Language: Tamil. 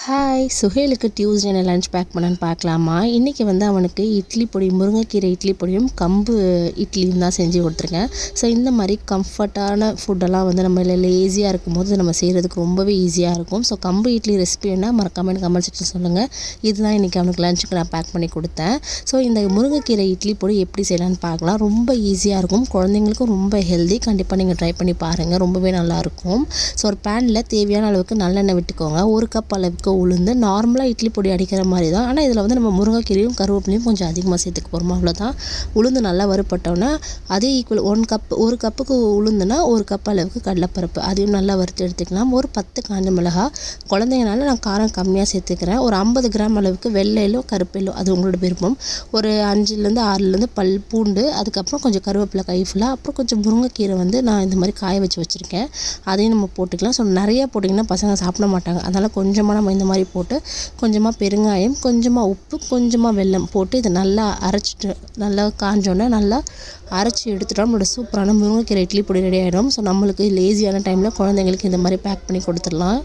ஹாய் சுஹேலுக்கு டியூஸ்டே லஞ்ச் பேக் பண்ணான்னு பார்க்கலாமா. இன்றைக்கி அவனுக்கு இட்லி பொடி, முருங்கைக்கீரை இட்லி பொடியும் கம்பு இட்லியும் தான் செஞ்சு கொடுத்துருக்கேன். ஸோ இந்த மாதிரி கம்ஃபர்ட்டான ஃபுட்டெல்லாம் நம்ம லேசியாக இருக்கும்போது நம்ம செய்கிறதுக்கு ரொம்பவே ஈஸியாக இருக்கும். ஸோ கம்பு இட்லி ரெசிபி என்ன மறக்காம எனக்கு கமெண்ட் செக்ஷன் சொல்லுங்கள். இதுதான் இன்றைக்கி அவனுக்கு லஞ்சுக்கு நான் பேக் பண்ணி கொடுத்தேன். ஸோ இந்த முருங்கைக்கீரை இட்லி பொடி எப்படி செய்யலான்னு பார்க்கலாம். ரொம்ப ஈஸியாக இருக்கும், குழந்தைங்களுக்கும் ரொம்ப ஹெல்தி. கண்டிப்பாக நீங்கள் ட்ரை பண்ணி பாருங்கள், ரொம்பவே நல்லாயிருக்கும். ஸோ ஒரு பேனில் தேவையான அளவுக்கு நல்லெண்ணெய் விட்டுக்கோங்க. 1 கப் அளவுக்கு உளுந்து, நார்மலாக இட்லி பொடி அடிக்கிற மாதிரி தான். ஆனால் இதில் நம்ம முருங்கைக்கீரையும் கருவேப்பிலையும் கொஞ்சம் அதிகமாக சேர்த்துக்க போகிறோம், அவ்வளோதான். உளுந்து நல்லா வறுப்பட்டோன்னா அதே ஈக்குவல் 1 கப்புக்கு உளுந்துனா 1 கப் அளவுக்கு கடலைப்பருப்பு, அதையும் நல்லா வறுத்து எடுத்துக்கலாம். ஒரு 10 காஞ்ச மிளகா, குழந்தைங்கனால நான் காரம் கம்மியாக சேர்த்துக்கிறேன். ஒரு 50 கிராம் அளவுக்கு வெள்ளையிலோ கருப்பிலோ, அது உங்களோட விருப்பம். ஒரு 5லேருந்து 6லேருந்து பல் பூண்டு, அதுக்கப்புறம் கொஞ்சம் கருவேப்பிலை கை ஃபுல்லாக, அப்புறம் கொஞ்சம் முருங்கைக்கீரை நான் இந்த மாதிரி காய வச்சு வச்சுருக்கேன், அதையும் நம்ம போட்டுக்கலாம். ஸோ நிறையா போட்டிங்கன்னா பசங்க சாப்பிட மாட்டாங்க, அதனால் கொஞ்சமாக நம்ம இந்த மாதிரி போட்டு, கொஞ்சமாக பெருங்காயம், கொஞ்சமாக உப்பு, கொஞ்சமாக வெல்லம் போட்டு இதை நல்லா அரைச்சிட்டு, நல்லா காஞ்சோன்னே நல்லா அரைச்சி எடுத்துட்டோம். நம்மளோட சூப்பரான முருங்கைக்கீரை இட்லி பொடி ரெடி ஆகிடும். ஸோ நம்மளுக்கு லேசியான டைமில் குழந்தைங்களுக்கு இந்த மாதிரி பேக் பண்ணி கொடுத்துடலாம்.